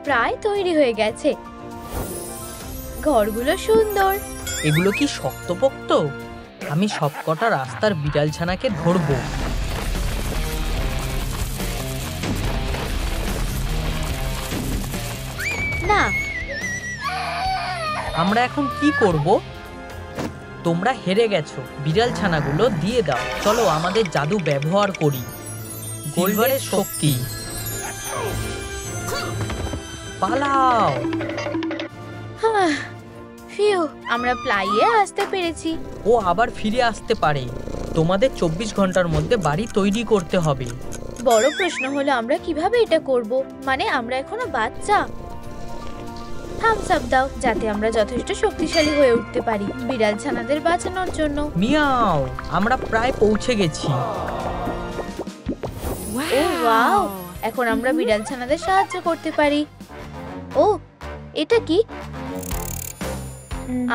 প্রায় তৈরি হয়ে গেছে। ঘরগুলো সুন্দর। এগুলো কি শক্তপোক্ত? আমি সবকটা রাস্তার বিড়ালছানাকে ধরবো। না, আমরা এখন কি করব? তোমরা হেরে গেছো। বিড়ালছানাগুলো দিয়ে দাও। চলো আমাদের জাদু ব্যবহার করি। গোল্ডের শক্তি। পালাও। ফিউ, আমরা প্লাইয়ে আসতে পেরেছি। ও আবার ফিরে আসতে পারে। তোমাদের 24 ঘন্টার মধ্যে বাড়ি তৈরি করতে হবে। বড় প্রশ্ন হলো আমরা কিভাবে এটা করব। মানে আমরা এখনো বাচ্চা। থামস আপ দাও, যাতে আমরা যথেষ্ট শক্তিশালী হয়ে উঠতে পারি বিড়াল ছানাদের বাঁচানোর জন্য। মিয়াও, আমরা প্রায় পৌঁছে গেছি। ও ওয়াও, এখন আমরা বিড়াল ছানাদের সাহায্য করতে পারি। ও, এটা কি?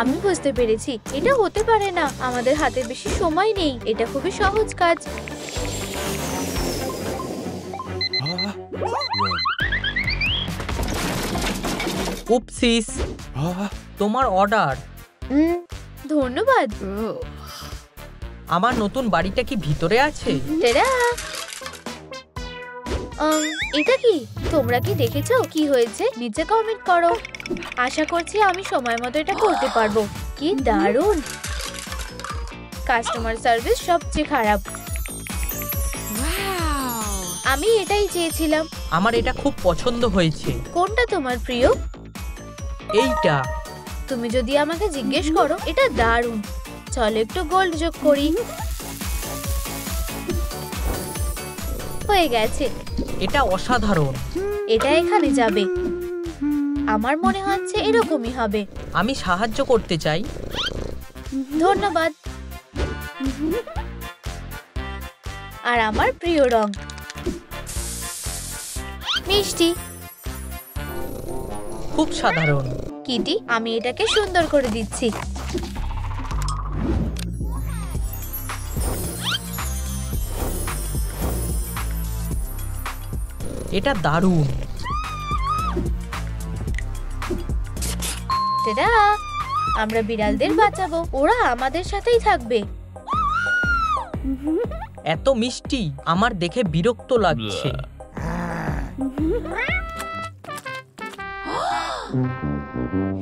আমি বুঝতে পেরেছি, এটা হতে পারে না। আমাদের হাতে বেশি সময় নেই। এটা খুবই সহজ কাজ। উপসিস, তোমার অর্ডার। ধন্যবাদ। আমার নতুন বাড়িটা কি ভিতরে আছে? টেরা! এটা কি? তোমরা কি দেখেছো কি হয়েছে? নিচে কমেন্ট করো। আশা করছি আমি সময় মতো এটা করতে পারবো। কি দারুণ! কাস্টমার সার্ভিস সবচেয়ে খারাপ। আমি এটাই চেয়েছিলাম। আমার এটা খুব পছন্দ হয়েছে। কোনটা তোমার প্রিয়? এইটা। তুমি যদি আমাকে জিজ্ঞেস করো, এটা দারুণ। চলো একটু গোল্ড যোগ করি। হয়ে গেছে। এটা অসাধারণ। এটা এখানে যাবে। আমার মনে হচ্ছে এরকমই হবে। আমি সাহায্য করতে চাই। ধন্যবাদ। আর আমার প্রিয় রং মিষ্টি। খুব সাধারণ। কিটি, আমি এটাকে সুন্দর করে দিচ্ছি। এটা দারুণ। টেডা! আমরা বিড়ালদের বাঁচাবো। ওরা আমাদের সাথেই থাকবে। এত মিষ্টি, আমার দেখে বিরক্ত লাগছে।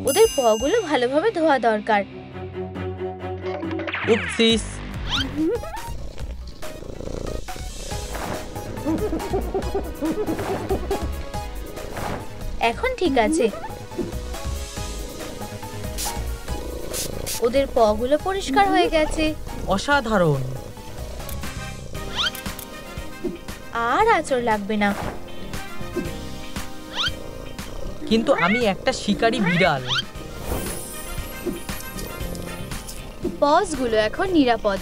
ওদের পাগুলো ভালোভাবে ধোয়া দরকার। উপসিস, এখন ঠিক আছে। ওদের পাগুলো পরিষ্কার হয়ে গেছে। অসাধারণ। আর আঁচড় লাগবে না। কিন্তু আমি একটা শিকারী বিড়াল। পজগুলো এখন নিরাপদ।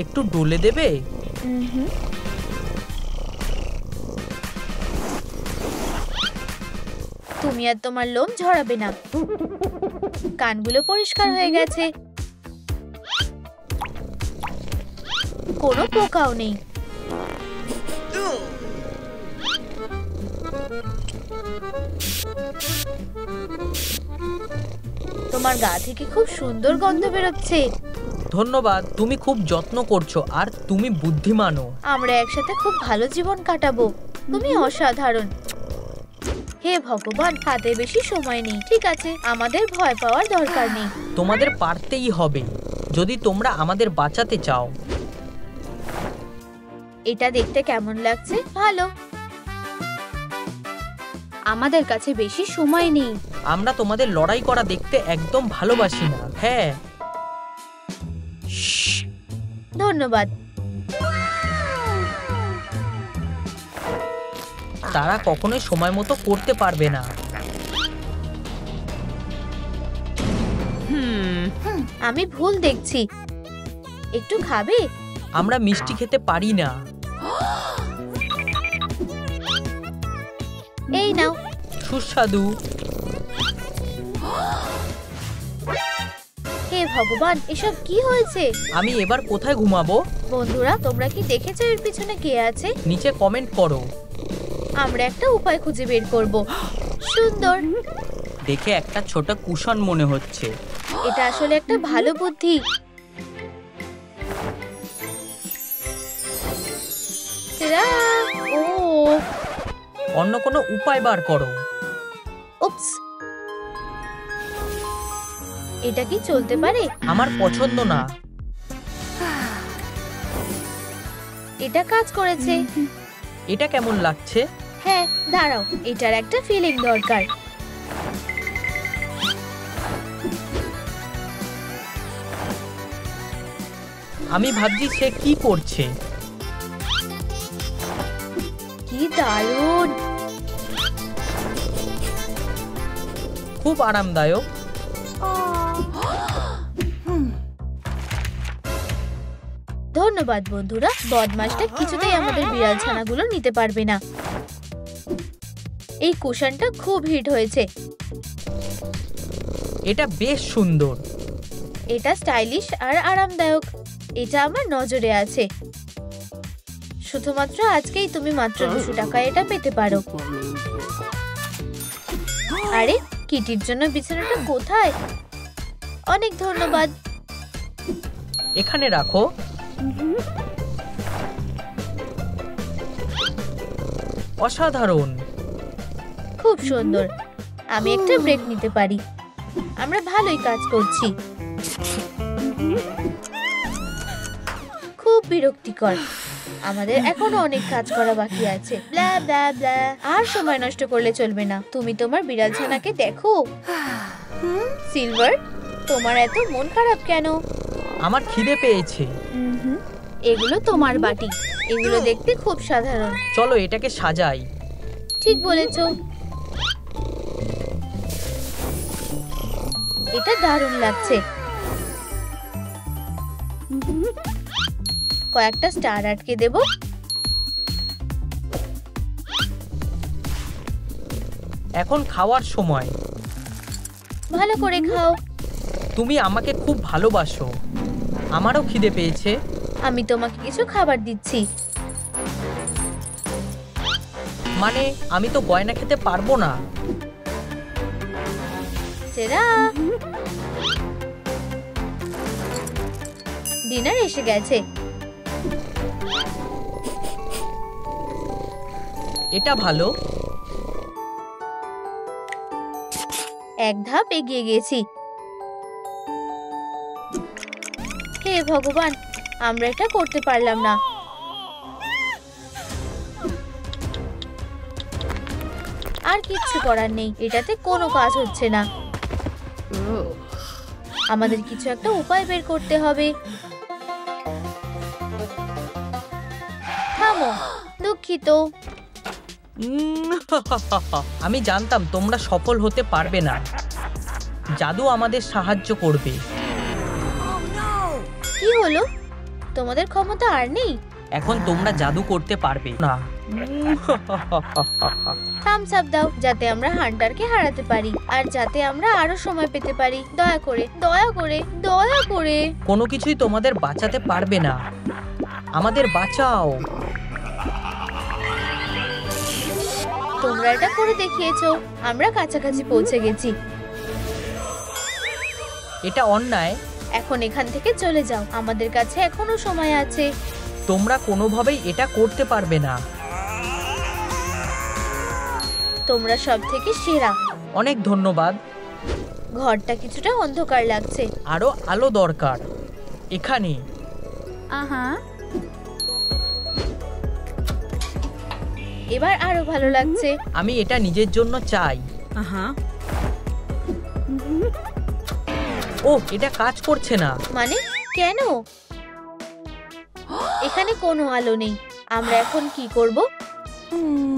একটু ডলে দেবে? তুমি আর তোমার লোম ঝরাবে না। কানগুলো পরিষ্কার হয়ে গেছে। কোনো পোকাও নেই। তোমার গা থেকে খুব সুন্দর গন্ধ বেরোচ্ছে। ধন্যবাদ। তুমি খুব যত্ন করছো আর তুমি বুদ্ধিমানও। আমরা একসাথে খুব ভালো জীবন কাটাবো। তুমি অসাধারণ। হে ভগবান, হাতে বেশি সময় নেই। ঠিক আছে, আমাদের ভয় পাওয়ার দরকার নেই। তোমাদের পারতেই হবে যদি তোমরা আমাদের বাঁচাতে চাও। এটা দেখতে কেমন লাগছে? ভালো। আমাদের কাছে বেশি সময় নেই। আমরা তোমাদের লড়াই করা দেখতে একদম ভালোবাসি না। হ্যাঁ। ধন্যবাদ। তারা কখনোই সময় মতো করতে পারবে না। আমি ভুল দেখছি। একটু খাবে? আমরা মিষ্টি খেতে পারি না। এই নাও। সুস্বাদু। হে ভগবান, এসব কি হয়েছে? আমি এবার কোথায় ঘুমাবো? বন্ধুরা, তোমরা কি দেখেছো এর পিছনে কে আছে? নিচে কমেন্ট করো। আমরা একটা উপায় খুঁজে বের করব। সুন্দর। দেখে একটা ছোট কুশন মনে হচ্ছে। এটা আসলে একটা ভালো বুদ্ধি। টা-ডা! ও অন্য কোনো উপায় বার করো। উপস, এটা কি চলতে পারে? আমার পছন্দ না। এটা কাজ করেছে। এটা কেমন লাগছে? হ্যাঁ, দাঁড়াও, এটার একটা ফিলিং দরকার। আমি ভাবছি সে কি করছে। কি দারুণ! খুব আরামদায়ক। ধন্যবাদ বন্ধুরা। বদমাশটা কিছুতেই আমাদের বিড়াল ছানাগুলো নিতে পারবে না। এই কুশনটা খুব হিট হয়েছে। এটা বেশ সুন্দর। এটা স্টাইলিশ আর আরামদায়ক। এটা আমার নজরে আছে। শুধুমাত্র আজকেই তুমি মাত্র 200 টাকায় এটা পেতে পারো। আরে, কিটির জন্য বিছানাটা কোথায়? অনেক ধন্যবাদ। এখানে রাখো। অসাধারণ। খুব সুন্দর। আমি একটা ব্রেক নিতে পারি। আমরা ভালোই কাজ করছি। খুব বিরক্তিকর। আমাদের এখনো অনেক কাজ করা বাকি আছে। ব্লা ব্লা ব্লা। আর সময় নষ্ট করলে চলবে না। তুমি তোমার বিড়াল ছানাকে দেখো। সিলভার, তোমার এত মন খারাপ কেন? আমার খিদে পেয়েছে। এগুলো তোমার বাটি। এগুলো দেখতে খুব সাধারণ। চলো এটাকে সাজাই। ঠিক বলেছো। এটা দারুণ লাগছে। কয়েকটা স্টার আটকে দেব। এখন খাওয়ার সময়। ভালো করে খাও। তুমি আমাকে খুব ভালোবাসো। আমারও খিদে পেয়েছে। আমি তোমাকে কিছু খাবার দিচ্ছি। মানে আমি তো গয়না খেতে পারবো না। চেরা, ডিনার এসে গেছে। এটা ভালো। এক ধাপ এগিয়ে গেছি। হে ভগবান, আমরা এটা করতে পারলাম না। আর কিচ্ছু করার নেই। এটাতে কোনো কাজ হচ্ছে না। আমাদের কিছু একটা উপায় বের করতে হবে। থামো, দুঃখিত। আমি জানতাম তোমরা সফল হতে পারবে না। জাদু আমাদের সাহায্য করবে। কি হলো? তোমাদের ক্ষমতা আর নেই? এখন তোমরা জাদু করতে পারবে না। থামস আপ দাও, যাতে আমরা হান্টারকে হারাতে পারি আর যাতে আমরা আরো সময় পেতে পারি। দয়া করে, দয়া করে, দয়া করে। কোনো কিছুই তোমাদের বাঁচাতে পারবে না। আমাদের বাঁচাও। তোমরা এটা করে দেখিয়েছো। আমরা কাছাকাছি পৌঁছে গেছি। এটা অন্যায়। এখন এখান থেকে চলে যাও। আমাদের কাছে এখনো সময় আছে। তোমরা কোনোভাবেই এটা করতে পারবে না। তোমরা সব থেকে সেরা। অনেক ধন্যবাদ। ঘরটা কিছুটা অন্ধকার লাগছে। আরো আলো দরকার। এখানে এবার আরো ভালো লাগছে। আমি এটা নিজের জন্য চাই। ও, এটা কাজ করছে না। মানে কেন? এখানে কোনো আলো নেই। আমরা এখন কি করব?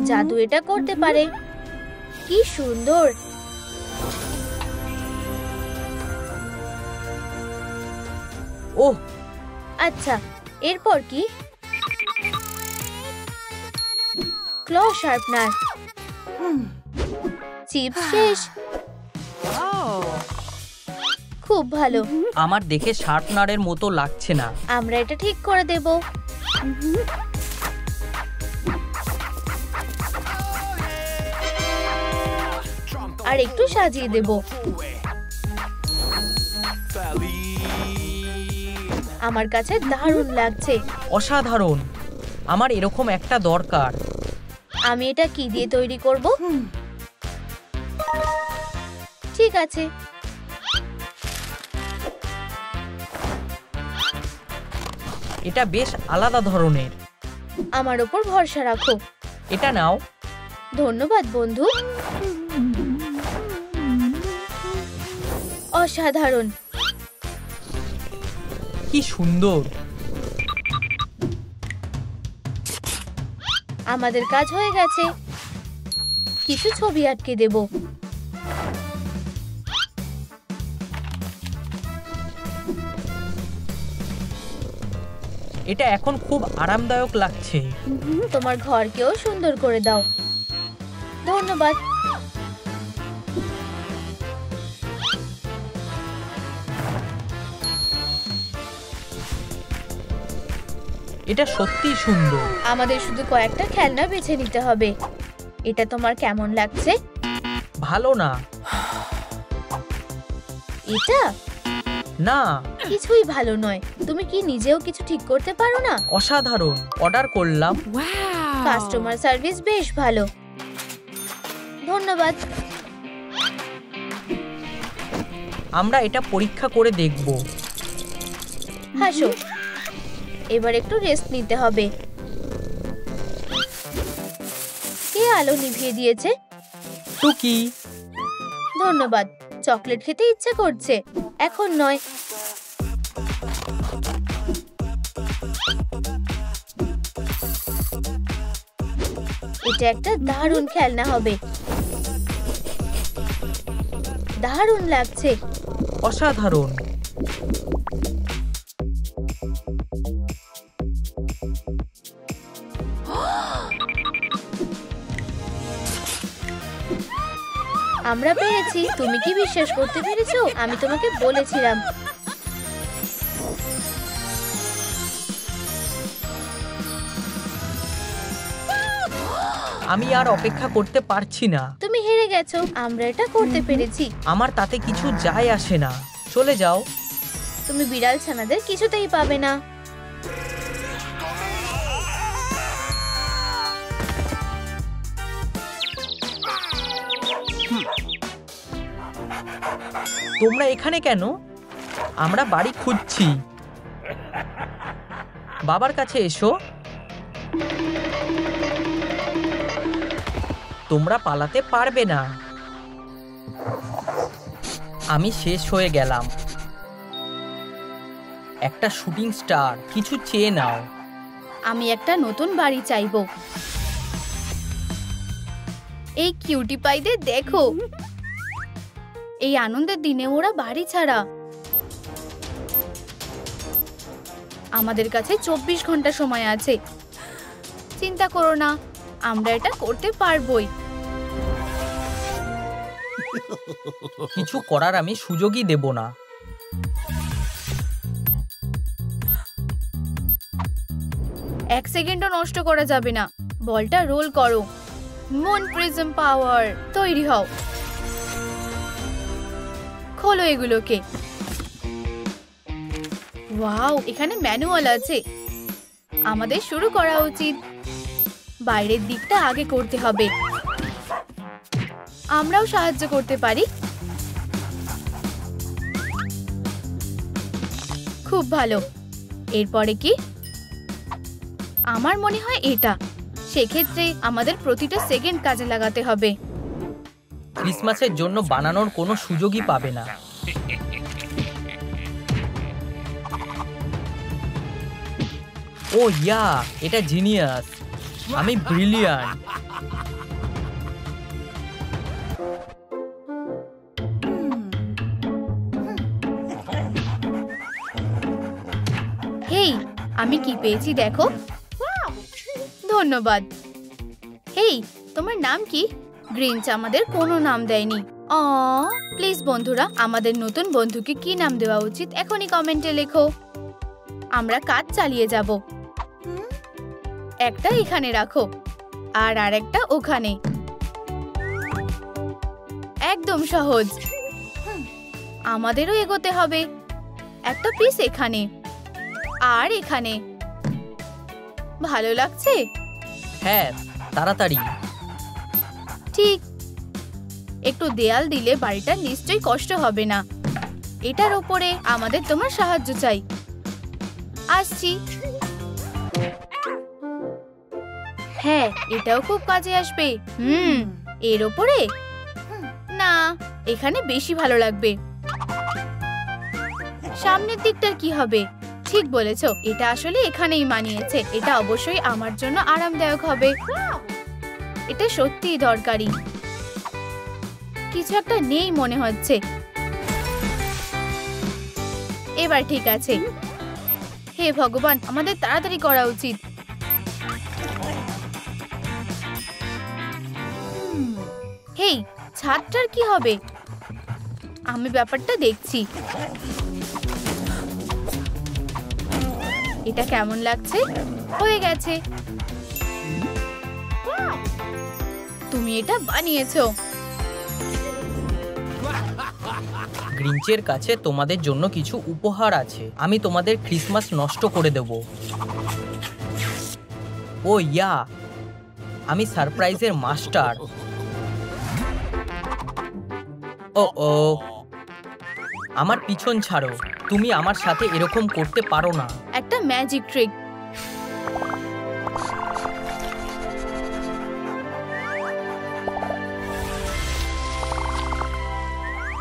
জাদু এটা করতে পারে। কি সুন্দর। ওহ, আচ্ছা, এরপর কি? ক্ল শার্পনার। চিপ শেষ। খুব ভালো। আমার দেখে শার্পনারের মতো লাগছে না। আমরা এটা ঠিক করে দেব। আর একটু সাজিয়ে দেব। আমার কাছে দারুণ লাগছে। অসাধারণ, আমার এরকম একটা দরকার। আমি এটা কি দিয়ে তৈরি করব? ঠিক আছে, এটা বেশ আলাদা ধরনের। আমার উপর ভরসা রাখো। এটা নাও। ধন্যবাদ বন্ধু। অসাধারণ। কি সুন্দর। আমাদের কাজ হয়ে গেছে। কিছু ছবি আটকে দেব। এটা এখন খুব আরামদায়ক লাগছে। তোমার ঘরকেও সুন্দর করে দাও। ধন্যবাদ। এটা সত্যিই সুন্দর। আমাদের শুধু কয়েকটা খেলনা বেছে নিতে হবে। এটা তোমার কেমন লাগছে? ভালো না। এটা না, কিছুই ভালো নয়। তুমি কি নিজেও কিছু ঠিক করতে পারো না? অসাধারণ। অর্ডার করলাম। কাস্টমার সার্ভিস বেশ ভালো। ধন্যবাদ। আমরা এটা পরীক্ষা করে দেখব। হাসো। এবার একটু রেস্ট নিতে হবে। কে আলো নিভিয়ে দিয়েছে? টুকি। ধন্যবাদ। চকলেট খেতে ইচ্ছে করছে। এখন নয়। এটা একটা দারুণ খেলনা হবে। দারুণ লাগছে। অসাধারণ। আমরা পেরেছি। তুমি কি বিশ্বাস করতে পেরেছো? আমি তোমাকে বলেছিলাম। আমি আর অপেক্ষা করতে পারছি না। তুমি হেরে গেছো। আমরা এটা করতে পেরেছি। আমার তাতে কিছু যায় আসে না। চলে যাও। তুমি বিড়াল ছানাদের কিছুতেই পাবে না। তোমরা এখানে কেন? আমরা বাড়ি খুঁজছি। বাবার কাছে এসো। তোমরা পালাতে পারবে না। আমি শেষ হয়ে গেলাম। একটা শুটিং স্টার, কিছু চেয়ে নাও। আমি একটা নতুন বাড়ি চাইবো। এই কিউটি পাইদের দেখো। এই আনন্দের দিনে ওরা বাড়ি ছাড়া। আমাদের কাছে 24 ঘন্টা সময় আছে। চিন্তা করো না, আমরা এটা করতে পারবোই। কিছু করার আমি সুযোগই দেব না। এক সেকেন্ডও নষ্ট করা যাবে না। বলটা রোল করো। মুন প্রিজম পাওয়ার, তৈরি হও। খোলো এগুলোকে। ওয়াও, এখানে ম্যানুয়াল আছে। আমাদের শুরু করা উচিত। বাইরের দিকটা আগে করতে হবে। আমরাও সাহায্য করতে পারি। খুব ভালো। এরপরে কি? আমার মনে হয় এটা। সেক্ষেত্রে আমাদের প্রতিটা সেকেন্ড কাজে লাগাতে হবে। ক্রিসমাসের জন্য বানানোর কোনো সুযোগই পাবে না। ও ইয়া, এটা জিনিয়াস। আমি ব্রিলিয়ান্ট। হেই, আমি কি পেয়েছি দেখো। ধন্যবাদ। হেই, তোমার নাম কি? গ্রিনচ আমাদের কোনো নাম দেয়নি। প্লিজ বন্ধুরা, আমাদের নতুন বন্ধুকে কি নাম দেওয়া উচিত এখনই কমেন্টে লেখো। আমরা কাজ চালিয়ে যাব। একটা এখানে রাখো আর আরেকটা ওখানে। একদম সহজ। আমাদেরও এগোতে হবে। একটা পিস এখানে আর এখানে। ভালো লাগছে? হ্যাঁ, তাড়াতাড়ি। ঠিক। একটু দেয়াল দিলে বাড়িটা নিশ্চয়ই কষ্ট হবে না। এটার উপরে আমাদের তোমার সাহায্য চাই। আসছি। হ্যাঁ, এটাও খুব কাজে আসবে। এর উপরে না, এখানে বেশি ভালো লাগবে। সামনের দিকটার কি হবে? ঠিক বলেছো, এটা আসলে এখানেই মানিয়েছে। এটা অবশ্যই আমার জন্য আরামদায়ক হবে। এটা সত্যিই দরকারি। কিছু একটা নেই মনে হচ্ছে। এবার ঠিক আছে। হে ভগবান, আমাদের তাড়াতাড়ি করা উচিত। হেই, ছাদটার কি হবে? আমি ব্যাপারটা দেখছি। এটা কেমন লাগছে? হয়ে গেছে। তুমি এটা বানিয়েছো। গ্রিঞ্চের কাছে তোমাদের জন্য কিছু উপহার আছে। আমি তোমাদের ক্রিসমাস নষ্ট করে দেব। ও ইয়া, আমি সারপ্রাইজের মাস্টার। ও ও, আমার পিছন ছাড়ো। তুমি আমার সাথে এরকম করতে পারো না। একটা ম্যাজিক ট্রিক।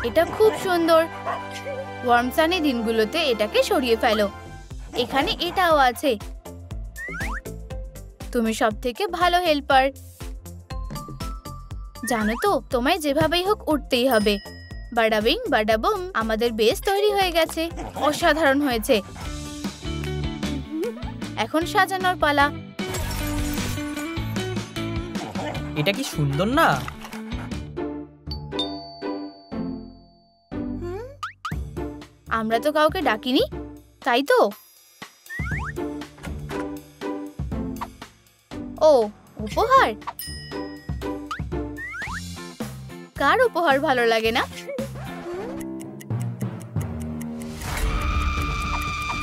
এটা খুব সুন্দর। ওয়ার্ম সানি দিনগুলোতে এটাকে সরিয়ে ফেলো। এখানে এটাও আছে। তুমি সবথেকে ভালো হেল্পার। জানো তো, তোমায় যেভাবেই হোক উঠতেই হবে। বাডাবিং বাডাবুম, আমাদের বেস তৈরি হয়ে গেছে। অসাধারণ হয়েছে। এখন সাজানোর পালা। এটা কি সুন্দর না? আমরা তো কাউকে ডাকিনি, তাই তো? ও, উপহার। কার উপহার ভালো লাগে না?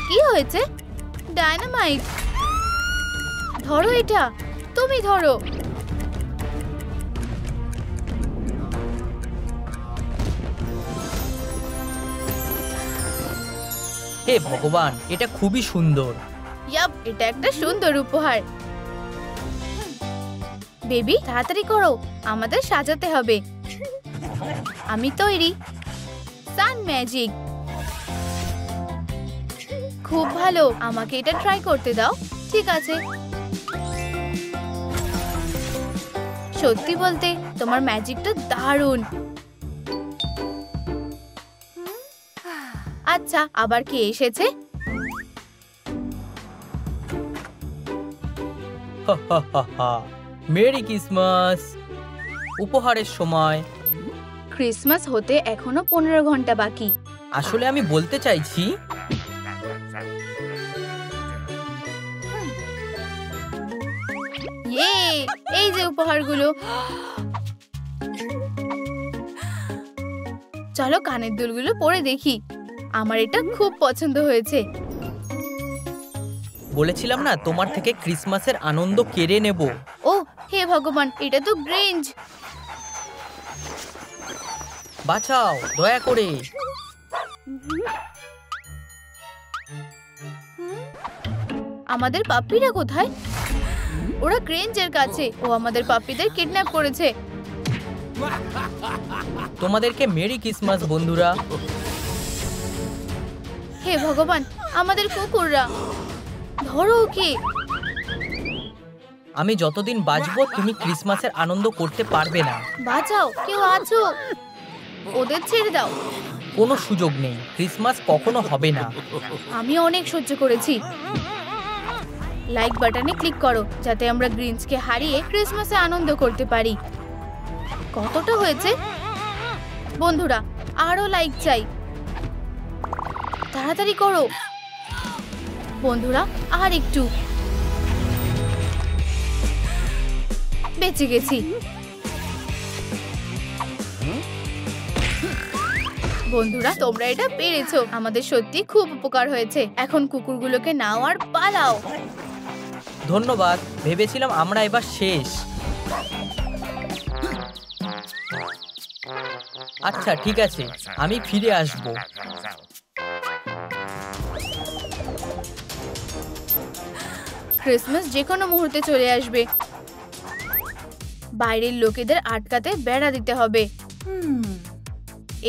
কি হয়েছে? ডায়নামাইট। ধরো এটা, তুমি ধরো। হে ভগবান, এটা খুবই সুন্দর। ইয়াপ, এটা একটা সুন্দর উপহার। বেবি, তাড়াতাড়ি করো, আমাদের সাজাতে হবে। আমি তৈরি। সান ম্যাজিক। খুব ভালো, আমাকে এটা ট্রাই করতে দাও। ঠিক আছে। সত্যি বলতে, তোমার ম্যাজিকটা দারুণ। আচ্ছা, আবার কে এসেছে? Merry Christmas. উপহারের সময়। ক্রিসমাস হতে এখনো 15 ঘন্টা বাকি। আসলে আমি বলতে চাইছি, ইয়ে, এই যে উপহারগুলো। চলো কানের দুলগুলো পরে দেখি। আমার এটা খুব পছন্দ হয়েছে। বলেছিলাম না তোমার থেকে ক্রিসমাসের আনন্দ কেড়ে নেব। ও হে ভগবান, এটা তো গ্রিঞ্চ। বাঁচাও, দয়া করে। আমাদের পাপ্পিরা কোথায়? ওরা গ্রিঞ্চের কাছে। ও আমাদের পাপ্পিদের কিডন্যাপ করেছে। তোমাদেরকে মেরি ক্রিসমাস বন্ধুরা। হে ভগবান, আমাদের কুকুররা। ধরো ওকে। আমি যতদিন বাঁচবো তুমি ক্রিসমাসের আনন্দ করতে পারবে না। বাঁচাও, কেউ আছো? ওদের ছেড়ে দাও। কোনো সুযোগ নেই, ক্রিসমাস কখনো হবে না। আমি অনেক সহ্য করেছি। লাইক বাটনে ক্লিক করো যাতে আমরা গ্রিঞ্চকে হারিয়ে ক্রিসমাসে আনন্দ করতে পারি। কতটা হয়েছে বন্ধুরা? আরো লাইক চাই। তাড়াতাড়ি করো বন্ধুরা, আর একটু। বেঁচে গেছি। বন্ধুরা, তোমরা এটা পেরেছো। আমাদের সত্যি খুব উপকার হয়েছে। এখন কুকুরগুলোকে নাও আর পালাও। ধন্যবাদ, ভেবেছিলাম আমরা এবার শেষ। আচ্ছা ঠিক আছে, আমি ফিরে আসব। ক্রিসমাস যে কোনো মুহূর্তে চলে আসবে। বাইরের লোকেদের আটকাতে বেড়া দিতে হবে।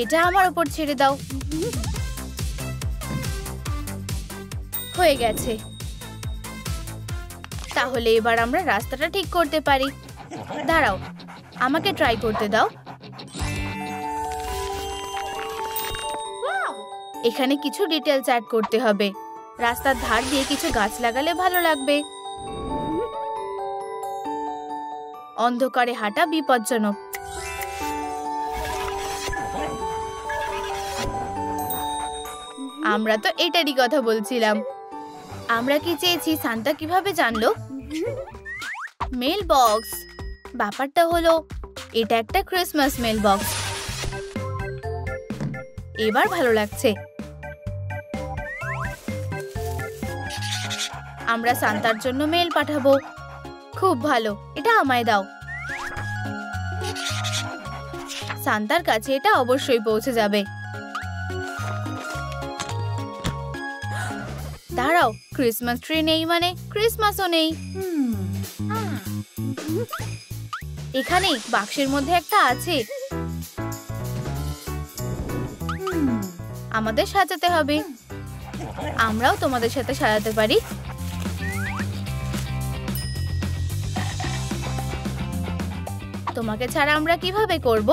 এটা আমার উপর ছেড়ে দাও। হয়ে গেছে। তাহলে এবার আমরা রাস্তাটা ঠিক করতে পারি। দাঁড়াও, আমাকে ট্রাই করতে দাও। এখানে কিছু ডিটেলস অ্যাড করতে হবে। রাস্তার ধার দিয়ে কিছু গাছ লাগালে ভালো লাগবে। অন্ধকারে হাঁটা বিপজ্জনক। আমরা তো এটারই কথা বলছিলাম। আমরা কি চেয়েছি সান্তা কিভাবে জানলো? Mail box. ব্যাপারটা হলো এটা একটা ক্রিসমাস মেল বক্স। এবার ভালো লাগছে। আমরা সান্তার জন্য মেল পাঠাবো। খুব ভালো, এটা আমায় দাও। সান্তার কাছে এটা অবশ্যই পৌঁছে যাবে। দাঁড়াও, ক্রিসমাস ট্রি নেই মানে ক্রিসমাসও নেই। এখানে বাক্সের মধ্যে একটা আছে। আমাদের সাজাতে হবে। আমরাও তোমাদের সাথে সাজাতে পারি। তোমাকে ছাড়া আমরা কিভাবে করব?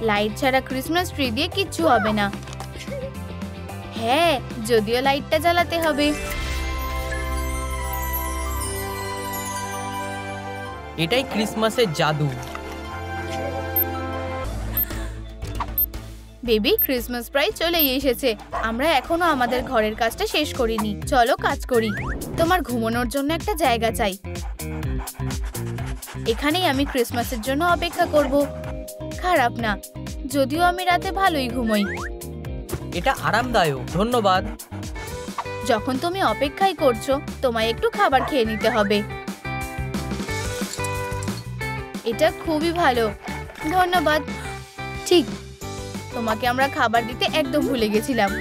লাইট ছাড়া ক্রিসমাস ট্রি দিয়ে কিচ্ছু হবে না। হ্যাঁ, যদিও লাইটটা জ্বালাতে হবে। এটাই ক্রিসমাসের জাদু। বেবি, ক্রিসমাস প্রায় চলেই এসেছে। আমরা এখনো আমাদের ঘরের কাজটা শেষ করিনি। চলো কাজ করি। তোমার ঘুমানোর জন্য একটা জায়গা চাই। এখানেই আমি ক্রিসমাসের জন্য অপেক্ষা করব। খারাপ না, যদিও আমি রাতে ভালোই ঘুমোই। এটা আরামদায়ক। ধন্যবাদ। যখন তুমি অপেক্ষাই করছো, তোমায় একটু খাবার খেয়ে নিতে হবে। এটা খুবই ভালো। ধন্যবাদ। ঠিক, তোমাকে আমরা খাবার দিতে একদম ভুলে গেছিলাম।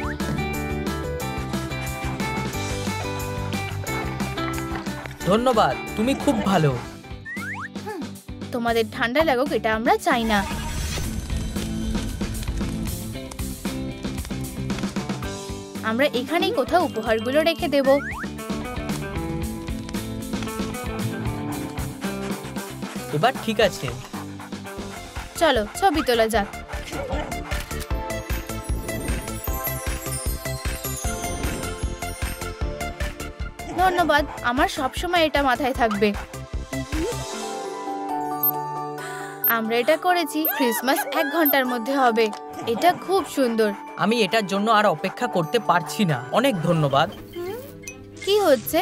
ধন্যবাদ, তুমি খুব ভালো। তোমাদের ঠান্ডা লাগুক এটা আমরা চাই না। আমরা এখানেই কোথাও উপহারগুলো রেখে দেব। এবার ঠিক আছে। চলো ছবি তোলা যাক। ধন্যবাদ, আমার সবসময় এটা মাথায় থাকবে। আমরা এটা করেছি। ক্রিসমাস 1 ঘন্টার মধ্যে হবে। এটা খুব সুন্দর। আমি এটার জন্য আর অপেক্ষা করতে পারছি না। অনেক ধন্যবাদ। কি হচ্ছে?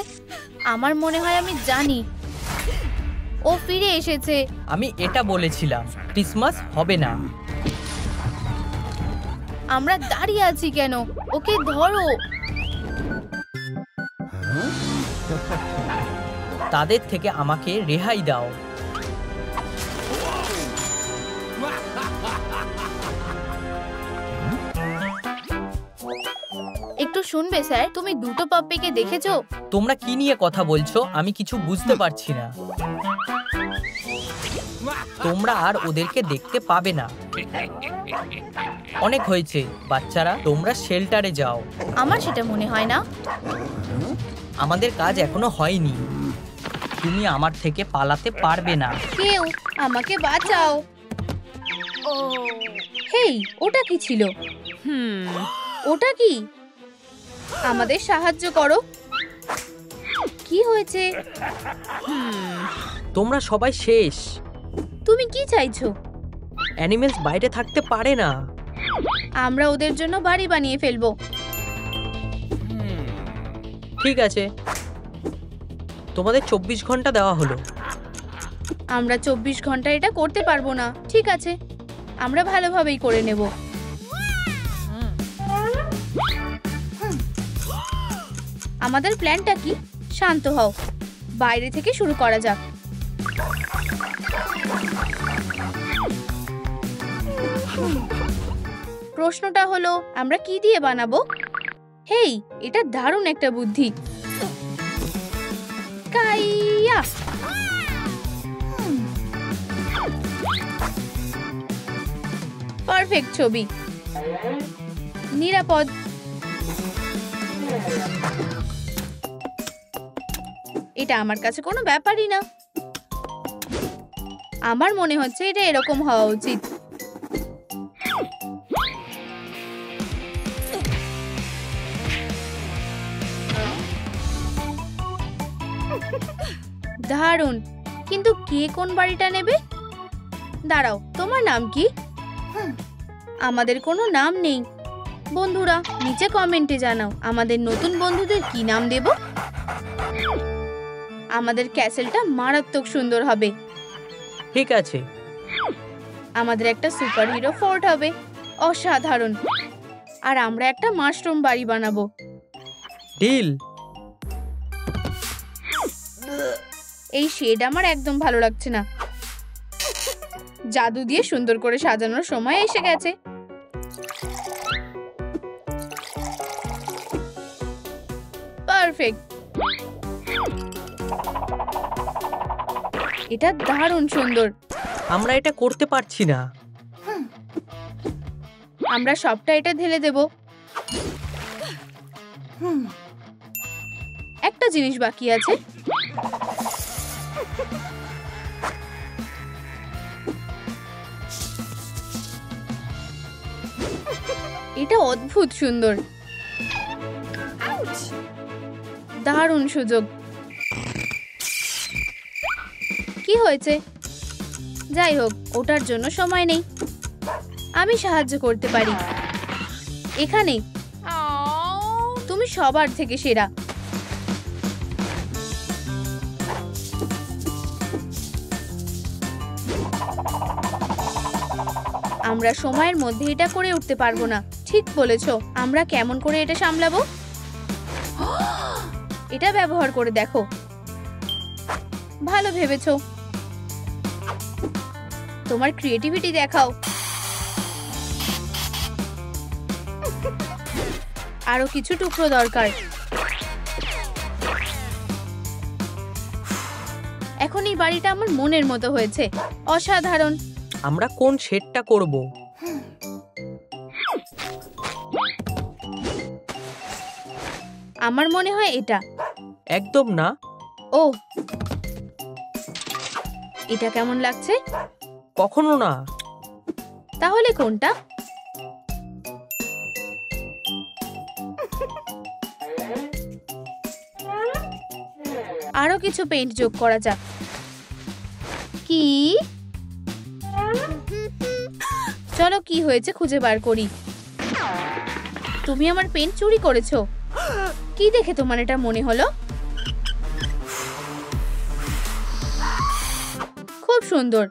আমার মনে হয় আমি জানি। ও ফিরে এসেছে। আমি এটা বলেছিলাম, ক্রিসমাস হবে না। আমরা দাঁড়িয়ে আছি কেন? ওকে ধরো। তাদের থেকে আমাকে রেহাই দাও। একটু শুনবে স্যার, তুমি দুটো পাপ্পিকে দেখেছো? তোমরা কি নিয়ে কথা বলছো? আমি কিছু বুঝতে পারছি না। তোমরা আর ওদেরকে দেখতে পাবে না। অনেক হয়েছে বাচ্চারা, তোমরা শেল্টারে যাও। আমার সেটা মনে হয় না। আমাদের কাজ এখনো হয়নি। তুমি আমার থেকে পালাতে পারবে না। কেউ আমাকে বাঁচাও। হেই, ওটা কি ছিল? ওটা কি? আমাদের সাহায্য করো। কি হয়েছে? তোমরা সবাই শেষ। তুমি কি চাইছো? অ্যানিমেলস বাইরে থাকতে পারে না। আমরা ওদের জন্য বাড়ি বানিয়ে ফেলবো। ঠিক আছে, তোমাদের 24 ঘন্টা দেওয়া হলো। আমরা 24 ঘন্টা এটা করতে পারবো না। ঠিক আছে, আমরা ভালোভাবেই করে নেব। আমাদের প্ল্যানটা কি? শান্ত হও, বাইরে থেকে শুরু করা যাক। প্রশ্নটা হলো আমরা কি দিয়ে বানাবো? হেই, এটা দারুণ একটা বুদ্ধি। কাইয়া! পারফেক্ট ছবি, নিরাপদ। এটা আমার কাছে কোনো ব্যাপারই না। আমার মনে হচ্ছে এটা এরকম হওয়া উচিত। দারুণ, কিন্তু কে কোন বাড়িটা নেবে? দাঁড়াও, তোমার নাম কি? আমাদের কোনো নাম নেই। বন্ধুরা, নিচে কমেন্টে জানাও আমাদের নতুন বন্ধুদের কি নাম দেব। আমাদের ক্যাসেলটা মারাত্মক সুন্দর হবে। ঠিক আছে। আমাদের একটা সুপারহিরো ফোর্ট হবে, অসাধারণ। আর আমরা একটা মাশরুম বাড়ি বানাবো। ডিল। এই শেড আমার একদম ভালো লাগছে না। জাদু দিয়ে সুন্দর করে সাজানোর সময় এসে গেছে। পারফেক্ট। এটা দারুণ সুন্দর। আমরা এটা করতে পারছি না। আমরা সবটা এটা ঢেলে দেব। একটা জিনিস বাকি আছে। এটা অদ্ভুত সুন্দর। দারুণ সুযোগ। কি হয়েছে? যাই হোক, ওটার জন্য সময় নেই। আমি সাহায্য করতে পারি। এখানে তুমি সবার থেকে সেরা। আমরা সময়ের মধ্যে এটা করে উঠতে পারবো না। ঠিক বলেছো। আমরা কেমন করে এটা সামলাবো? এটা ব্যবহার করে দেখো। ভালো ভেবেছো। তোমার ক্রিয়েটিভিটি দেখাও। আরো কিছু টুকরো দরকার। এখন এই বাড়িটা আমার মনের মতো হয়েছে। অসাধারণ। আমরা কোন শেডটা করব? আমার মনে হয় এটা। একদম না। ও, এটা কেমন লাগছে? কখনো না। তাহলে কোনটা? আরো কিছু পেইন্ট যোগ করা যাক। কি? চলো, কি হয়েছে খুঁজে বার করি। তুমি আমার পেইন্ট চুরি করেছো। কি দেখে তোমার এটা মনে হলো? খুব সুন্দর।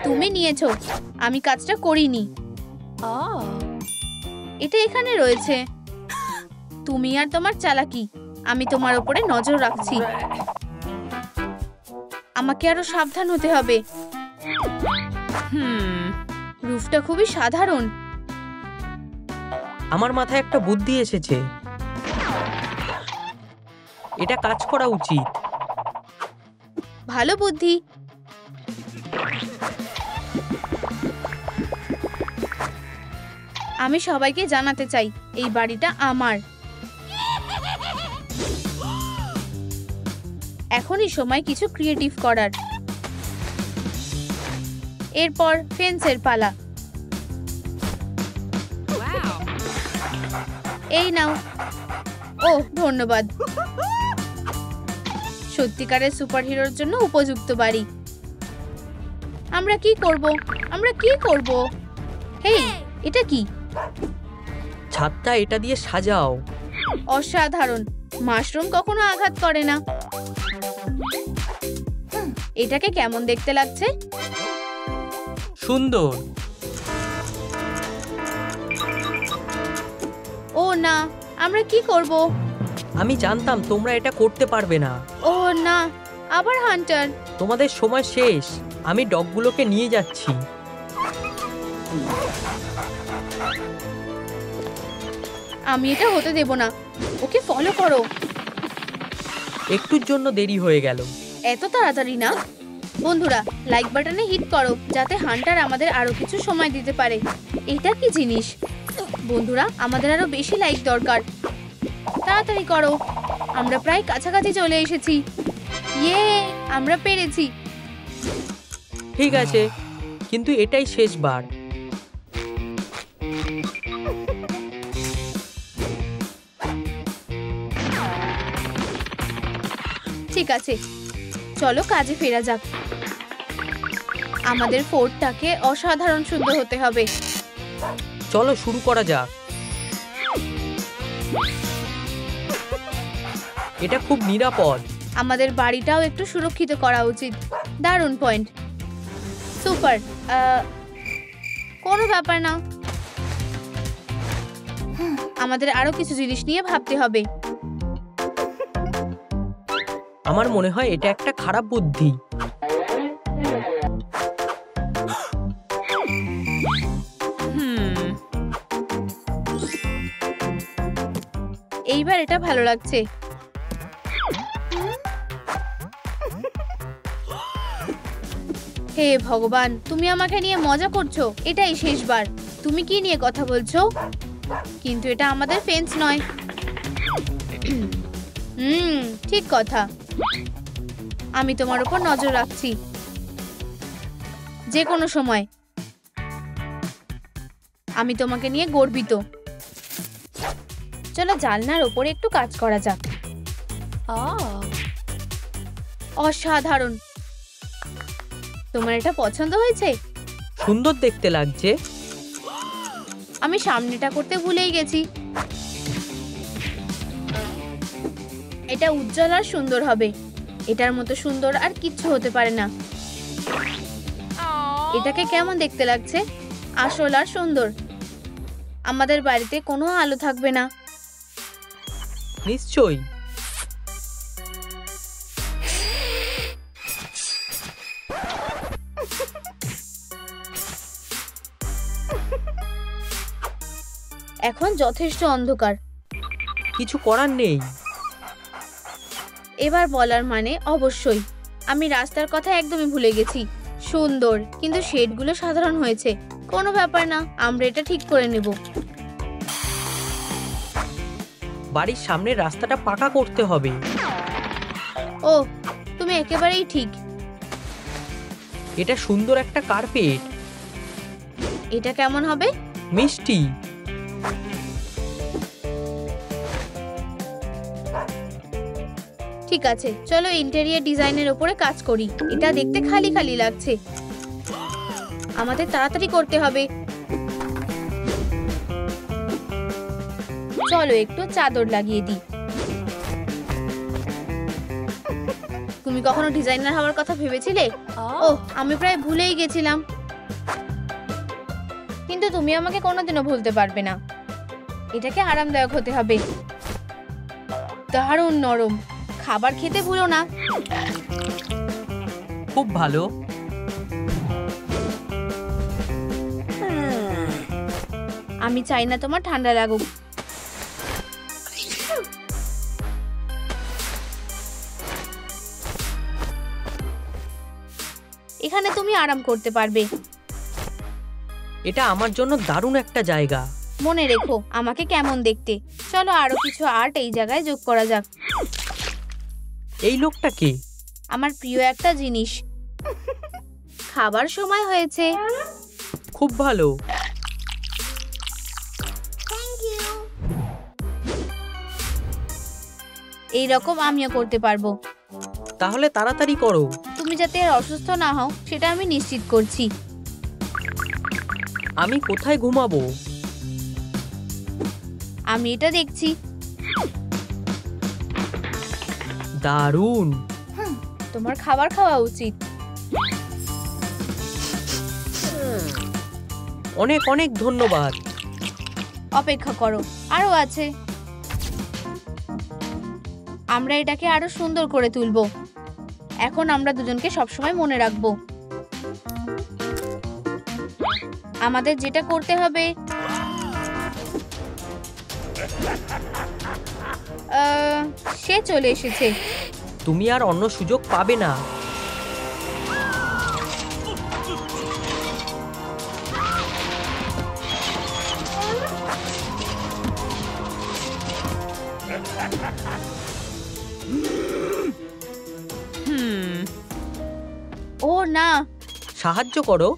তুমি নিয়েছো, আমি কাজটা করিনি। এটা এখানে রয়েছে। তুমি আর তোমার চালাকি। আমি তোমার উপরে নজর রাখছি। আমাকে আরো সাবধান হতে হবে। রুফটা খুবই সাধারণ। আমার মাথায় একটা বুদ্ধি এসেছে। এটা কাজ করা উচিত। ভালো বুদ্ধি। আমি সবাইকে জানাতে চাই এই বাড়িটা আমার। এখনই সময় কিছু ক্রিয়েটিভ করার। এরপর ফেন্সের পালা। এই নাও। ও, ধন্যবাদ। সত্যিকারের সুপারহিরোর জন্য উপযুক্ত বাড়ি। আমরা কি করব? আমরা কি করব? হেই, এটা কি? ছাদটা এটা দিয়ে সাজাও। অসাধারণ। মাশরুম কখনো আঘাত করে না। এটাকে কেমন দেখতে লাগছে? সুন্দর। ও না, আমরা কি করব? আমি জানতাম তোমরা এটা করতে পারবে না। ও না, আবার হান্টার। তোমাদের সময় শেষ। আমি ডগগুলোকে নিয়ে যাচ্ছি। আমি এটা হতে দেব না। ওকে ফলো করো। একটুর জন্য দেরি হয়ে গেল। এত তাড়াতাড়ি না। বন্ধুরা, লাইক বাটনে হিট করো যাতে হান্টার আমাদের আরো কিছু সময় দিতে পারে। এটা কি জিনিস? বন্ধুরা, আমাদের আরো বেশি লাইক দরকার। তাড়াতাড়ি করো। আমরা প্রায় কাছাকাছি চলে এসেছি। ইয়ে, আমরা পেরেছি। ঠিক আছে, কিন্তু এটাই শেষবার। ঠিক আছে, চলো কাজে ফেরা যাক। আমাদের ফোর্টটাকে অসাধারণ সুন্দর হতে হবে। চলো শুরু করা যাক। এটা খুব নিরাপদ। আমাদের বাড়িটাও একটু সুরক্ষিত করা উচিত। দারুণ পয়েন্ট। সুপার। কোনো ব্যাপার না। আমাদের আরো কিছু জিনিস নিয়ে ভাবতে হবে। আমার মনে হয় এটা একটা খারাপ বুদ্ধি। এইবার এটা ভালো লাগছে। হে ভগবান, তুমি আমাকে নিয়ে মজা করছো? এটাই শেষবার। তুমি কি নিয়ে কথা বলছো? কিন্তু এটা আমাদের ফেন্স নয়। ঠিক কথা। আমি তোমার উপর নজর রাখছি যে কোনো সময়। আমি তোমাকে নিয়ে গর্বিত। চলো জানলার ওপরে একটু কাজ করা যাক। অসাধারণ। তোমার এটা পছন্দ হয়েছে? সুন্দর দেখতে লাগছে। আমি সামনেটা করতে ভুলেই গেছি। এটা উজ্জ্বল আর সুন্দর হবে। এটার মতো সুন্দর আর কিচ্ছু হতে পারে না। এটাকে কেমন দেখতে লাগছে? আসল আর সুন্দর। আমাদের বাড়িতে কোনো আলো থাকবে না। নিশ্চয়ই। এখন যথেষ্ট অন্ধকার। কিছু করার নেই। এবার বলার মানে অবশ্যই। আমি রাস্তার কথা একদমই ভুলে গেছি। সুন্দর, কিন্তু শেডগুলো সাধারণ হয়েছে। কোনো ব্যাপার না, আমরা এটা ঠিক করে নেব। বাড়ির সামনের রাস্তাটা পাকা করতে হবে। ও, তুমি একেবারেই ঠিক। এটা সুন্দর একটা কার্পেট। এটা কেমন হবে? মিষ্টি। ঠিক আছে, চলো ইন্টেরিয়র ডিজাইনের উপরে কাজ করি। এটা দেখতে খালি খালি লাগছে। আমাদের তাড়াতাড়ি করতে হবে। চলো একটু চাদর লাগিয়ে দিই। তুমি কখনো ডিজাইনার হওয়ার কথা ভেবেছিলে? ওহ, আমি প্রায় ভুলেই গেছিলাম। কিন্তু তুমি আমাকে কোনোদিনও ভুলতে পারবে না। এটাকে আরামদায়ক হতে হবে। দারুণ নরম। খাবার খেতে ভুলো না। খুব ভালো। আমি চাই না তোমার ঠান্ডা লাগুক। এখানে তুমি আরাম করতে পারবে। এটা আমার জন্য দারুণ একটা জায়গা। মনে রেখো আমাকে কেমন দেখতে। চলো আরো কিছু আর্ট এই জায়গায় যোগ করা যাক। এই লোকটা কে? আমার প্রিয় একটা জিনিস। খাবার সময় হয়েছে। খুব ভালো। এই রকম আমিও করতে পারবো। তাহলে তাড়াতাড়ি করো। তুমি যাতে আর অসুস্থ না হও সেটা আমি নিশ্চিত করছি। আমি কোথায় ঘুমাবো? আমি এটা দেখছি। দারুণ। তোমার খাবার খাওয়া উচিত। অনেক অনেক ধন্যবাদ। অপেক্ষা করো, আরো আছে। আমরা এটাকে আরো সুন্দর করে তুলবো। এখন আমরা দুজনকে সবসময় মনে রাখবো। আমাদের যেটা করতে হবে, সে চলে এসেছে। তুমি আর অন্য সুযোগ পাবে না। ও না, সাহায্য করো।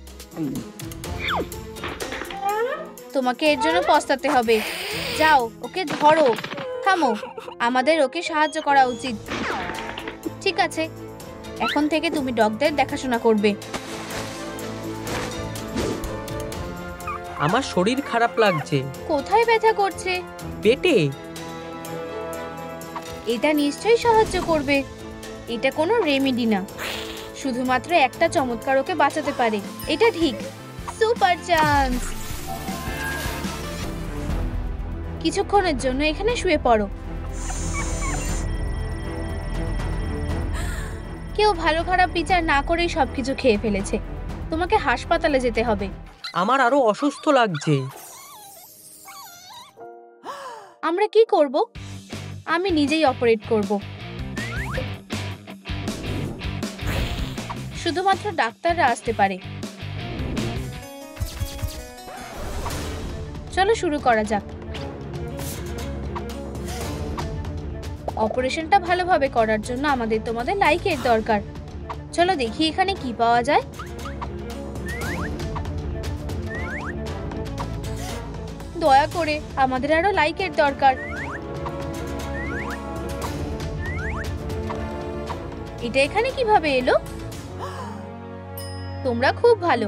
তোমাকে এর জন্য পস্তাতে হবে। যাও, ওকে ধরো। থামো, আমাদের ওকে সাহায্য করা উচিত। ঠিক আছে, এখন থেকে তুমি ডগদের দেখাশোনা করবে। আমার শরীর খারাপ লাগছে। কোথায় ব্যথা করছে? পেটে। এটা নিশ্চয়ই সাহায্য করবে। এটা কোনো রেমেডি না, শুধুমাত্র একটা চমৎকার ওকে বাঁচাতে পারে। এটা ঠিক। Super chance. কিছুক্ষণের জন্য এখানে শুয়ে পড়ো। কেউ ভালো খারাপ বিচার না করেই সবকিছু খেয়ে ফেলেছে। তোমাকে হাসপাতালে যেতে হবে। আমার আরো অসুস্থ লাগছে। আমরা কি করব? আমি নিজেই অপারেট করব। শুধুমাত্র ডাক্তাররা আসতে পারে। চলো শুরু করা যাক। অপারেশনটা ভালোভাবে করার জন্য আমাদের তোমাদের লাইকের দরকার। চলো দেখি এখানে কি পাওয়া যায়। দয়া করে, আমাদের আরো লাইকের দরকার। এটা এখানে কিভাবে এলো? তোমরা খুব ভালো।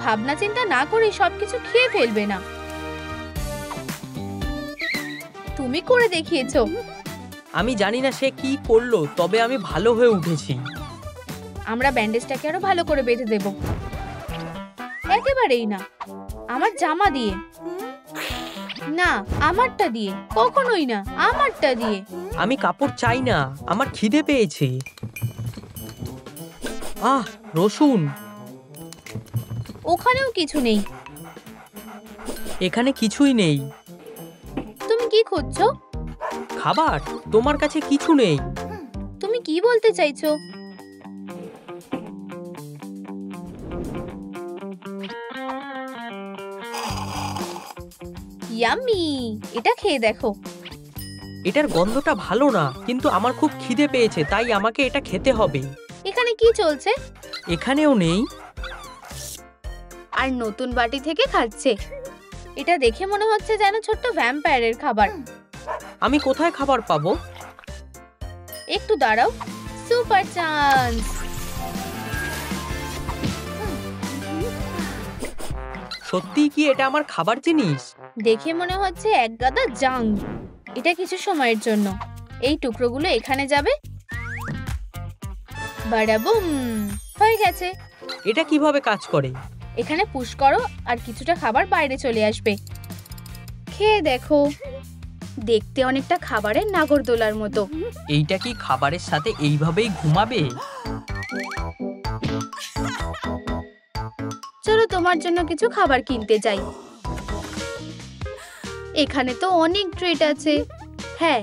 ভাবনা চিন্তা না করে সবকিছু খেয়ে ফেলবে না। তুমি করে দেখিয়েছো। আমি জানি না সে কি করলো, তবে আমি ভালো হয়ে উঠেছি। আমরা ব্যান্ডেজটাকে আরো ভালো করে বেঁধে দেব। একেবারেই না, আমার জামা দিয়ে না, আমারটা দিয়ে। কখনোই না, আমারটা দিয়ে। আমি কাপড় চাই না, আমার খিদে পেয়েছে। রসুন। ওখানেও কিছু নেই। এখানে কিছুই নেই। তুমি কি খুঁজছো? খাবার। তোমার কাছে কিছু নেই। তুমি কি বলতে চাইছো? ইয়াম্মি, এটা খেয়ে দেখো। এটার গন্ধটা ভালো না, কিন্তু আমার খুব খিদে পেয়েছে, তাই আমাকে এটা খেতে হবে। এখানে কি চলছে? এখানেও নেই। আর নতুন বাটি থেকে খাচ্ছে। এটা দেখে মনে হচ্ছে যেন ছোট্ট ভ্যাম্পায়ারের খাবার। আমি কোথায় খাবার পাবো? একটু দাঁড়াও। Super chance. সত্যি কি এটা আমার খাবার জিনিস? দেখে মনে হচ্ছে এক গাদা জাঙ্ক। এটা কিছু সময়ের জন্য। এই টুকরোগুলো এখানে যাবে। বাড়াবুম, হয়ে গেছে। এটা কিভাবে কাজ করে? এখানে পুশ করো আর কিছুটা খাবার বাইরে চলে আসবে। খেয়ে দেখো। দেখতে অনেকটা খাবারের নাগরদোলার মতো। এইটা কি খাবারের সাথে এইভাবেই ঘুমাবে? চলো তোমার জন্য কিছু খাবার কিনতে যাই। এখানে তো অনেক ট্রিট আছে। হ্যাঁ,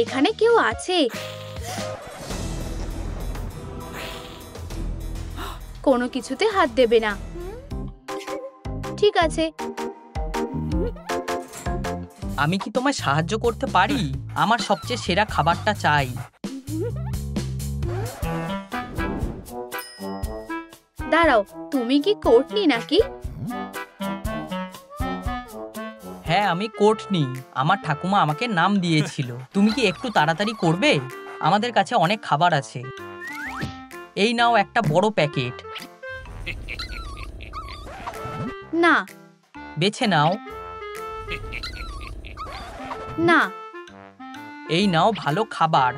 এখানে কেউ আছে। কোনো কিছুতে হাত দেবে না। ঠিক আছে। আমি কি তোমায় সাহায্য করতে পারি? আমার সবচেয়ে সেরা খাবারটা চাই। দাঁড়াও, তুমি কি কোর্টনি নাকি? হ্যাঁ, আমি কোর্টনি। আমার ঠাকুমা আমাকে নাম দিয়েছিল। তুমি কি একটু তাড়াতাড়ি করবে? আমাদের কাছে অনেক খাবার আছে। এই নাও একটা বড় প্যাকেট। না বেছে নাও। না, এই নাও ভালো খাবার।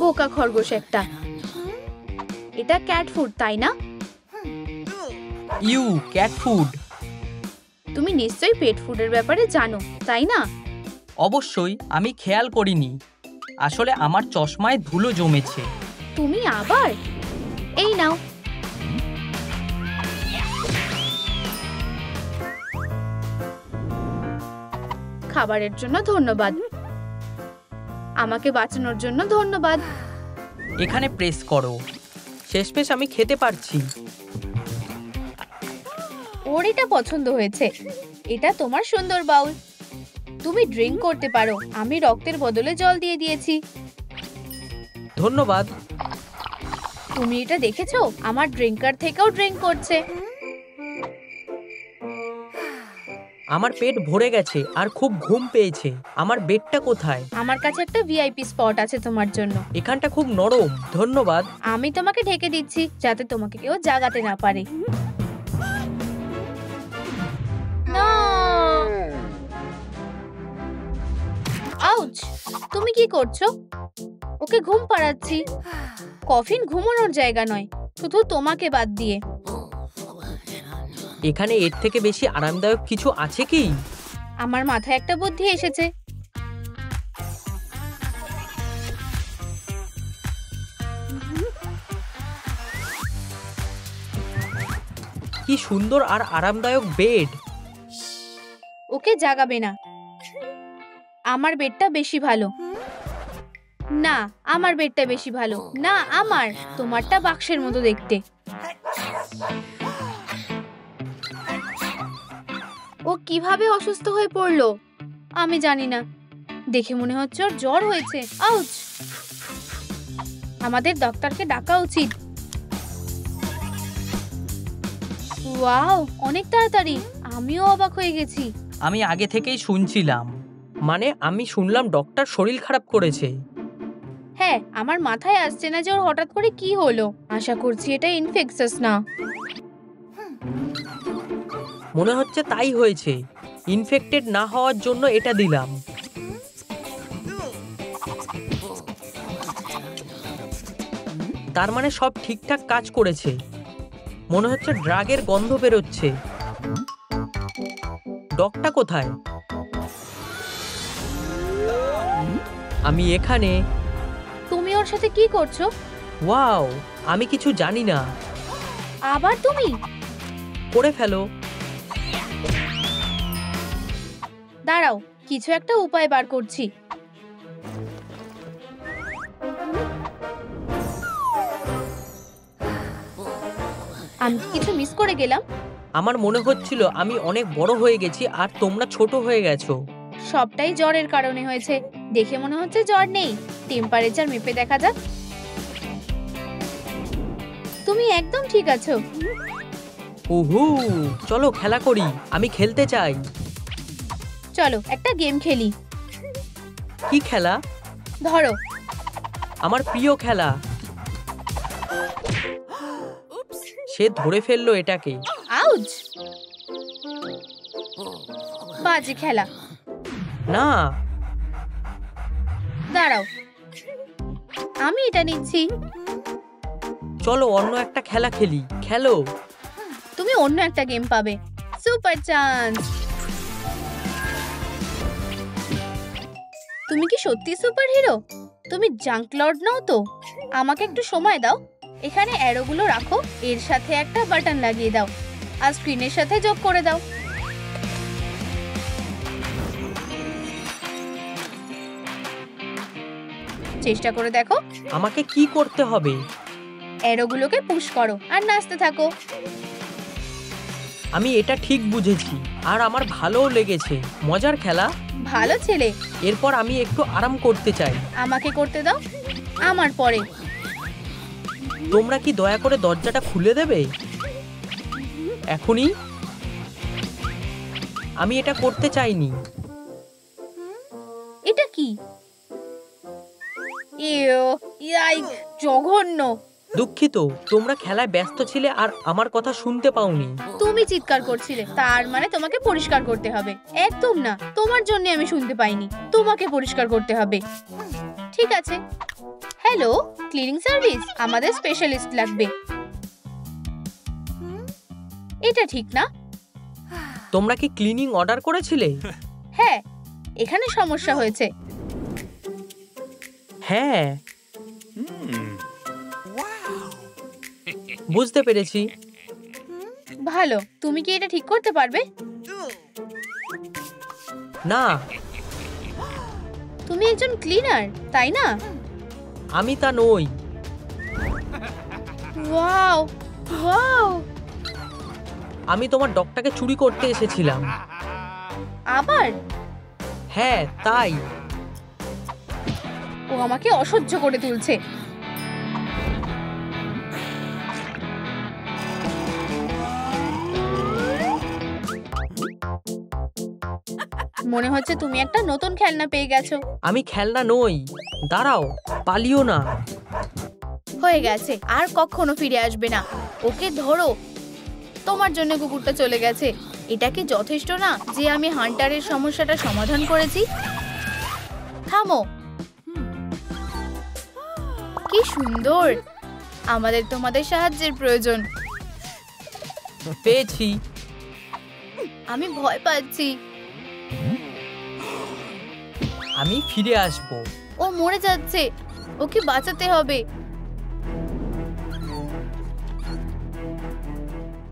বোকা খরগোশ একটা। এটা ক্যাট ফুড, তাই না? You, cat food? তুমি নিশ্চয়ই পেট ফুডের ব্যাপারে জানো, তাই না? অবশ্যই, আমি খেয়াল করিনি। আসলে আমার চশমায় ধুলো জমেছে। তুমি আবার? এই নাও। খাবারের জন্য ধন্যবাদ। আমাকে বাঁচানোর জন্য ধন্যবাদ। এখানে প্রেস করো। শেষমেশ আমি খেতে পারছি। ওর এটা পছন্দ হয়েছে। এটা তোমার সুন্দর বাউল। তুমি ড্রিঙ্ক করতে পারো। আমি রক্তের বদলে জল দিয়ে দিয়েছি। ধন্যবাদ। তুমি এটা দেখেছো? আমার ড্রিঙ্কার থেকেও ড্রিঙ্ক করছে। আমার পেট ভরে গেছে আর খুব ঘুম পেয়েছে। আমার বেডটা কোথায়? আমার কাছে একটা ভিআইপি স্পট আছে তোমার জন্য। এখানটা খুব নরম। ধন্যবাদ। আমি তোমাকে ঢেকে দিচ্ছি যাতে তোমাকে কেউ জাগাতে না পারে। না! আউচ! তুমি কি করছো? ওকে ঘুম পাড়াচ্ছি। কফিন ঘুমানোর জায়গা নয়, শুধু তোমাকে বাদ দিয়ে। এখানে এর থেকে বেশি আরামদায়ক কিছু আছে কি? আমার মাথায় একটা বুদ্ধি এসেছে। কি সুন্দর আর আরামদায়ক বেড। ওকে জাগাবে না। আমার বেডটা বেশি ভালো। না, আমার বেডটা বেশি ভালো। না, আমার। তোমারটা বাক্সের মতো দেখতে। ও কিভাবে অসুস্থ হয়ে পড়লো আমি জানি না। দেখে মনে হচ্ছে ওর জ্বর হয়েছে। আউচ! আমাদের ডাক্তারকে ডাকা উচিত। ওয়াও, অনেক তাড়াতাড়ি। আমিও অবাক হয়ে গেছি। আমি আগে থেকেই শুনছিলাম। মানে আমি শুনলাম ডক্টর শরীর খারাপ করেছে। হ্যাঁ, আমার মাথায় আসছে না যে ওর হঠাৎ করে কি হলো। আশা করছি এটা ইনফেকশাস না। মনে হচ্ছে তাই হয়েছে। ইনফেক্টেড না হওয়ার জন্য এটা দিলাম। তার মানে সব ঠিকঠাক কাজ করেছে। মনে হচ্ছে ড্রাগের গন্ধ বেরোচ্ছে। ডগটা কোথায়? আমি এখানে। তুমি ওর সাথে কি করছো? ওয়াও, আমি কিছু জানি না। আবার তুমি? করে ফেলো। দাঁড়াও, কিছু একটা উপায় বার করছি। আমি কি কিছু মিস করে গেলাম? আমার মনে হচ্ছিল আমি অনেক বড় হয়ে গেছি আর তোমরা ছোট হয়ে গেছো। সবটাই জ্বরের কারণে হয়েছে। দেখে মনে হচ্ছে জ্বর নেই। টেম্পারেচার মেপে দেখা যাক। তুমি একদম ঠিক আছো। উহু, চলো খেলা করি। আমি খেলতে চাই। চলো একটা গেম খেলি। কি খেলা? ধরো। আমার প্রিয় খেলা। সে ধরে ফেললো এটাকে। আউচ! বাজে খেলা। না, দাঁড়াও, আমি এটা নিচ্ছি। চলো অন্য একটা খেলা খেলি। খেলো। তুমি অন্য একটা গেম পাবে। Super chance. তুমি কি সত্যি সুপার হিরো? তুমি জাঙ্ক লর্ড নও তো? আমাকে একটু সময় দাও। এখানে অ্যারোগুলো রাখো, এর সাথে একটা বাটন লাগিয়ে দাও আর স্ক্রিনের সাথে যোগ করে দাও। চেষ্টা করে দেখো। আমাকে কি করতে হবে? অ্যারোগুলোকে পুশ করো আর নাচতে থাকো। আমি এটা ঠিক বুঝেছি আর আমার ভালোও লেগেছে। মজার খেলা। ভালো ছেলে। এরপর আমি একটু আরাম করতে চাই। আমাকে করতে দাও। আমার পরে। তোমরা কি দয়া করে দরজাটা খুলে দেবে এখনই? আমি এটা করতে চাইনি। এটা কি? ইয়াইক, জঘন্য। দুঃখিত, তোমরা খেলায় ব্যস্ত ছিলে আর আমার কথা শুনতে পাওনি। তুমি চিৎকার করছিলে, তার মানে তোমাকে পরিষ্কার করতে হবে। একদম না, তোমার জন্য আমি শুনতে পাইনি। তোমাকে পরিষ্কার করতে হবে। ঠিক আছে। হ্যালো, ক্লিনিং সার্ভিস, আমাদের স্পেশালিস্ট লাগবে। এটা ঠিক না। তোমরা কি ক্লিনিং অর্ডার করেছিলে? হ্যাঁ, এখানে সমস্যা হয়েছে। হ্যাঁ, বুঝতে পেরেছি। ভালো, তুমি কি এটা ঠিক করতে পারবে? না, তুমি একজন ক্লিনার, তাই না? আমি তা নই। Wow, wow. আমি তোমার ডগটাকে চুরি করতে এসেছিলাম। আবার? হ্যাঁ, তাই। ও আমাকে অসহ্য করে তুলছে। মনে হচ্ছে তুমি একটা নতুন খেলনা পেয়ে গেছো। আমি খেলনা নই। দাঁড়াও, পালিও না। হয়ে গেছে, আর কখনো ফিরে আসবে না। ওকে ধরো। তোমার জন্য কুকুরটা চলে গেছে। এটা কি যথেষ্ট না যে আমি হান্টারের সমস্যাটা সমাধান করেছি? থামো। কি সুন্দর। আমাদের তোমাদের সাহায্যের প্রয়োজন। পেয়েছি। আমি ভয় পাচ্ছি। আমি ফিরে আসব। ও মরে যাচ্ছে। ওকে বাঁচাতে হবে।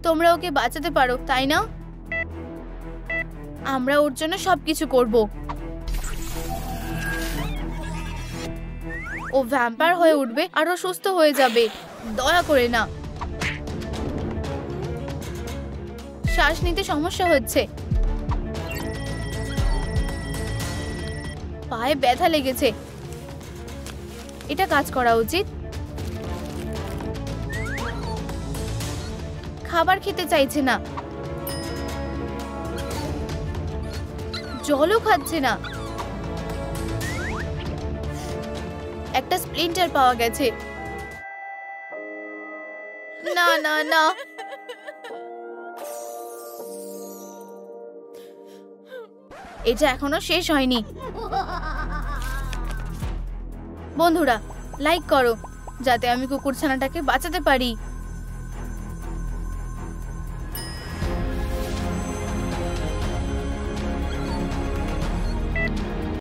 তোমরা ওকে বাঁচাতে পারো, তাই না? আমরা ওর জন্য সবকিছু করব। ও ভ্যাম্পায়ার হয়ে উঠবে আর ও সুস্থ হয়ে যাবে। দয়া করে না। শ্বাস নিতে সমস্যা হচ্ছে। পায়ে ব্যথা লেগেছে। এটা কাজ করা উচিত। খাবার খেতে চাইছে না। জলও খাচ্ছে না। একটা স্প্লিন্টার পাওয়া গেছে। না না না। এটা এখনো শেষ হয়নি। বন্ধুরা, লাইক করো যাতে আমি কুকুরছানাটাকে বাঁচাতে পারি।